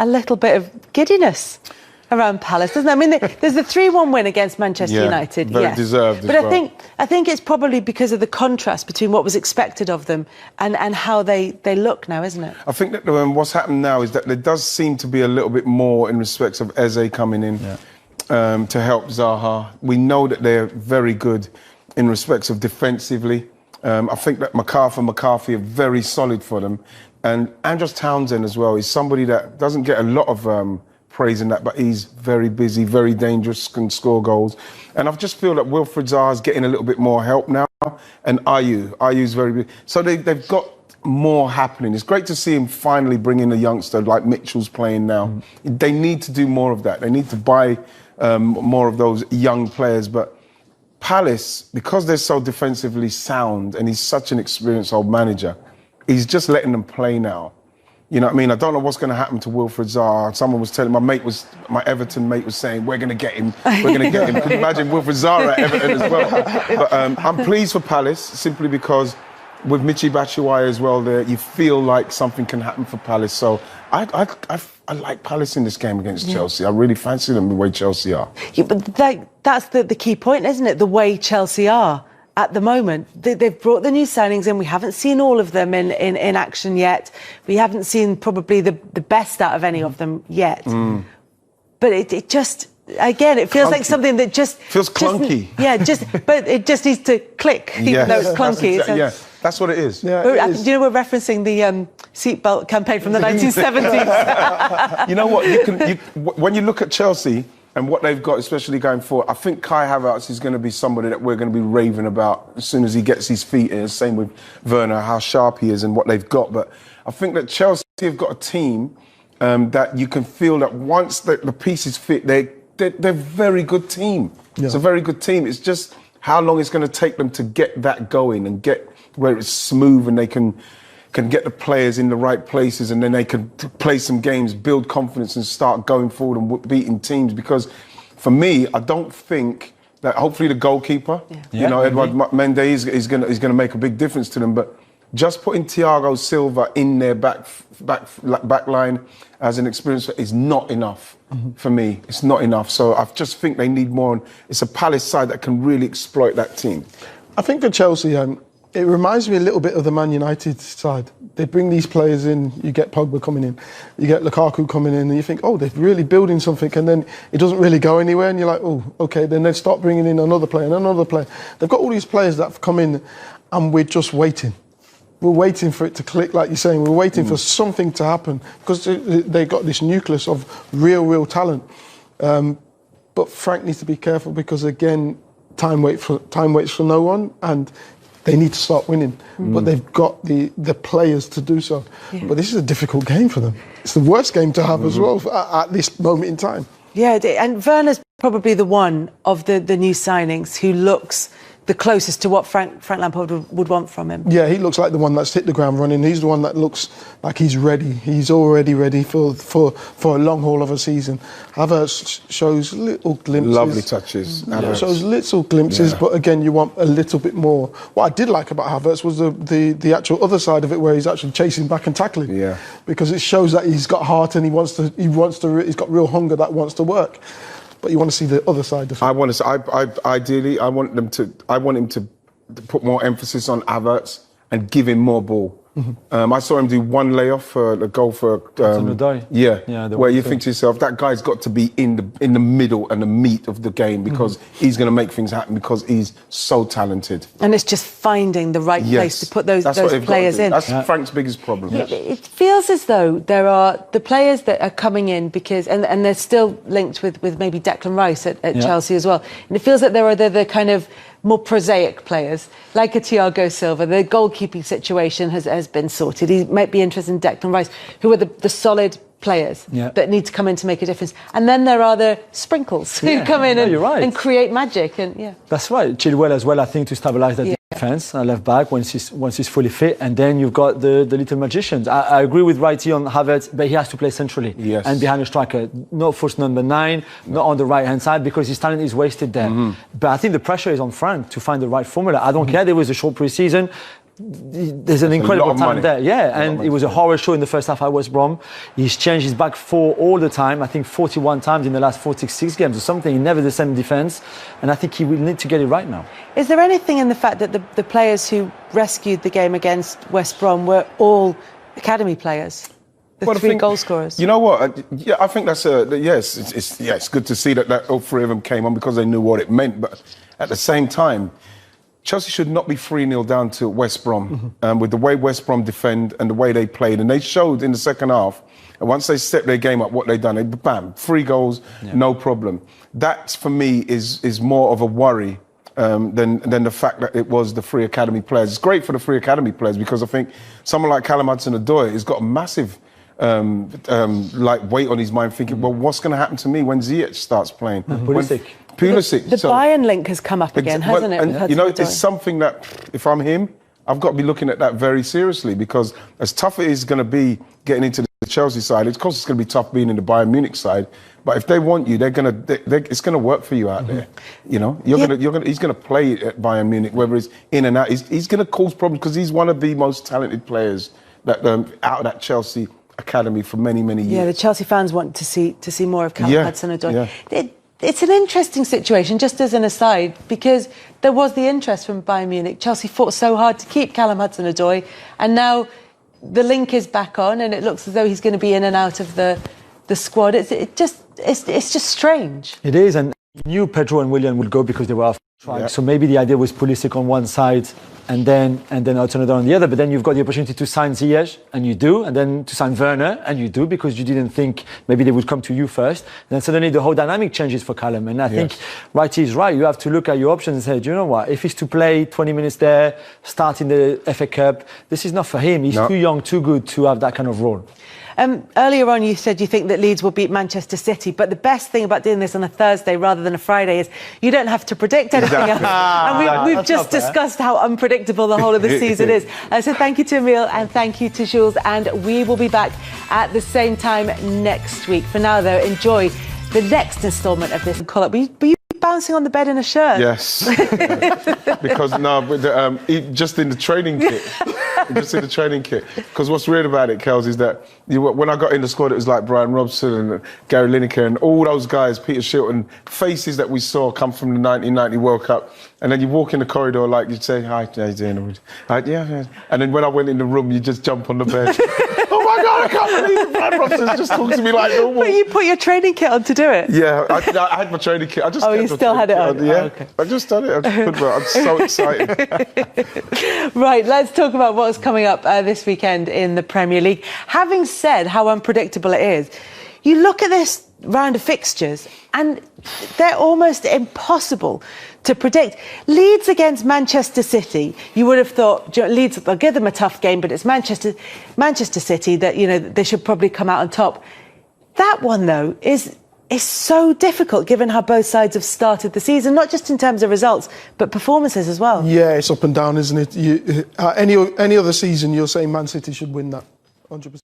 a little bit of giddiness around Palace, doesn't it? I mean, there's the 3-1 win against Manchester United. Very deserved. But I think it's probably because of the contrast between what was expected of them and how they look now, isn't it? I think that what's happened now is that there does seem to be a little bit more in respects of Eze coming in to help Zaha. We know that they're very good in respects of defensively. I think that McCarthy are very solid for them. And Andros Townsend as well is somebody that doesn't get a lot of praise in that, but he's very busy, very dangerous, can score goals. And I just feel that Wilfried Zaha's getting a little bit more help now. And Ayew's very big. So they've got more happening. It's great to see him finally bring in a youngster like Mitchell's playing now. They need to do more of that. They need to buy more of those young players. But Palace, because they're so defensively sound and he's such an experienced old manager, he's just letting them play now. You know what I mean? I don't know what's going to happen to Wilfried Zaha. Someone was telling my Everton mate was saying, we're going to get him. We're going to get him. Can you imagine Wilfried Zaha at Everton as well? But I'm pleased for Palace simply because with Michy Batshuayi as well there, you feel like something can happen for Palace. So I like Palace in this game against Chelsea. I really fancy them the way Chelsea are. Yeah, but that's the key point, isn't it? The way Chelsea are. At the moment, they've brought the new signings in. We haven't seen all of them in action yet. We haven't seen probably the best out of any of them yet. But it just, again, it feels like something that just... Feels clunky. But it just needs to click, even though it's clunky. That's what it is. Yeah, it is. Do you know, we're referencing the seatbelt campaign from the 1970s. You know what? When you look at Chelsea... and what they've got, especially going forward, I think Kai Havertz is going to be somebody that we're going to be raving about as soon as he gets his feet in. Same with Werner, how sharp he is and what they've got. But I think that Chelsea have got a team that you can feel that once the pieces fit, they're a very good team. Yeah. It's a very good team. It's just how long it's going to take them to get that going and get where it's smooth and they can get the players in the right places and then they can play some games, build confidence and start going forward and beating teams. Because for me, I don't think that hopefully the goalkeeper, Edouard Mendy is going to make a big difference to them. But just putting Thiago Silva in their back line as an experience is not enough for me. It's not enough. So I just think they need more. It's a Palace side that can really exploit that team. I think for Chelsea, it reminds me a little bit of the Man United side. They bring these players in, you get Pogba coming in, you get Lukaku coming in, and you think, oh, they're really building something, and then it doesn't really go anywhere, and you're like, oh, okay, then they start bringing in another player and another player. They've got all these players that have come in, and we're just waiting. We're waiting for it to click, like you're saying. We're waiting for something to happen, because they got this nucleus of real talent. But Frank needs to be careful, because, again, time waits for no one, and they need to start winning, but they've got the players to do so. Yeah. But this is a difficult game for them. It's the worst game to have as well at this moment in time. Yeah, and Werner's probably the one of the new signings who looks the closest to what Frank Lampard would want from him. Yeah, he looks like the one that's hit the ground running. He's the one that looks like he's ready. He's already ready for a long haul of a season. Havertz shows little glimpses. Lovely touches. Shows little glimpses, but again, you want a little bit more. What I did like about Havertz was the actual other side of it, where he's actually chasing back and tackling. Yeah. Because it shows that he's got heart and he's got real hunger that wants to work. But you want to see the other side of it. Ideally, I want him to put more emphasis on Havertz and give him more ball. I saw him do one layoff for the goal for where you think to yourself, that guy's got to be in the middle and the meat of the game, because he's going to make things happen, because he's so talented. And it's just finding the right place to put those players in. That's Frank's biggest problem. It feels as though there are the players that are coming in because and they're still linked with maybe Declan Rice at Chelsea as well. And it feels that there are the kind of more prosaic players, like a Thiago Silva. The goalkeeping situation has been sorted. He might be interested in Declan Rice, who are the solid players that need to come in to make a difference. And then there are the sprinkles who come in and create magic. And that's right. Chilwell as well, I think, to stabilise that defence, left back, once he's fully fit. And then you've got the little magicians. I agree with Righty on Havertz, but he has to play centrally and behind the striker. Not first number 9, not on the right-hand side, because his talent is wasted there. But I think the pressure is on Frank to find the right formula. I don't care there was a short pre-season. there's an incredible talent there. Yeah, and it was a horror show in the first half at West Brom. He's changed his back four all the time. I think 41 times in the last 46 games or something. Never the same defence. And I think he will need to get it right now. Is there anything in the fact that the players who rescued the game against West Brom were all academy players? The three goal scorers. You know what? Yeah, I think that's yes. It's good to see that all three of them came on because they knew what it meant. But at the same time, Chelsea should not be 3-0 down to West Brom with the way West Brom defend and the way they played. And they showed in the second half, and once they stepped their game up, what they've done. Bam, 3 goals, no problem. That, for me, is more of a worry than the fact that it was the 3 academy players. It's great for the 3 academy players because I think someone like Callum Hudson-Odoi has got a massive weight on his mind, thinking, well, what's going to happen to me when Ziyech starts playing? Pulisic. The Bayern link has come up again, hasn't it? And, you know, it's something that, if I'm him, I've got to be looking at that very seriously because as tough it is going to be getting into the Chelsea side, of course it's going to be tough being in the Bayern Munich side. But if they want you, it's going to work for you out there. You know, he's going to play at Bayern Munich, whether it's in and out. He's going to cause problems because he's one of the most talented players that out of that Chelsea academy for many, many years. Yeah, the Chelsea fans want to see more of Callum Hudson-Odoi. Yeah. It's an interesting situation, just as an aside, because there was the interest from Bayern Munich. Chelsea fought so hard to keep Callum Hudson-Odoi, and now the link is back on, and it looks as though he's going to be in and out of the squad. It's just strange. It is, and you knew Pedro and Willian would go because they were off track. Yeah. So maybe the idea was Pulisic on one side and then Hudson-Odoi on the other. But then you've got the opportunity to sign Ziyech, and you do, and then to sign Werner, and you do, because you didn't think maybe they would come to you first. And then suddenly the whole dynamic changes for Callum. And I think Righty is right. You have to look at your options and say, do you know what? If he's to play 20 minutes there, start in the FA Cup, this is not for him. He's too young, too good to have that kind of role. Earlier on, you said you think that Leeds will beat Manchester City, but the best thing about doing this on a Thursday rather than a Friday is you don't have to predict anything else. And we've just discussed how unpredictable the whole of the season is. So thank you to Emile and thank you to Jules, and we will be back at the same time next week. For now, though, enjoy the next instalment of this call-up. Were you bouncing on the bed in a shirt? Yes. Because just in the training kit. Just in the training kit. Because what's weird about it, Kels, is that when I got in the squad, it was like Brian Robson and Gary Lineker and all those guys, Peter Shilton, faces that we saw come from the 1990 World Cup. And then you walk in the corridor, like you'd say, hi, how you doing? Yeah. And then when I went in the room, you just jump on the bed. Oh my God, I can't believe it. Brian Robson's just talking to me like normal. But you put your training kit on to do it? Yeah, I had my training kit. You still had it on? Yeah, okay. I just done it. I'm so excited. Right, let's talk about what's coming up this weekend in the Premier League. Having said how unpredictable it is, you look at this round of fixtures and they're almost impossible to predict. Leeds against Manchester City, you would have thought Leeds, they'll give them a tough game, but it's Manchester City that, you know, they should probably come out on top. That one, though, is so difficult given how both sides have started the season, not just in terms of results, but performances as well. Yeah, it's up and down, isn't it? Any other season, you're saying Man City should win that, 100%.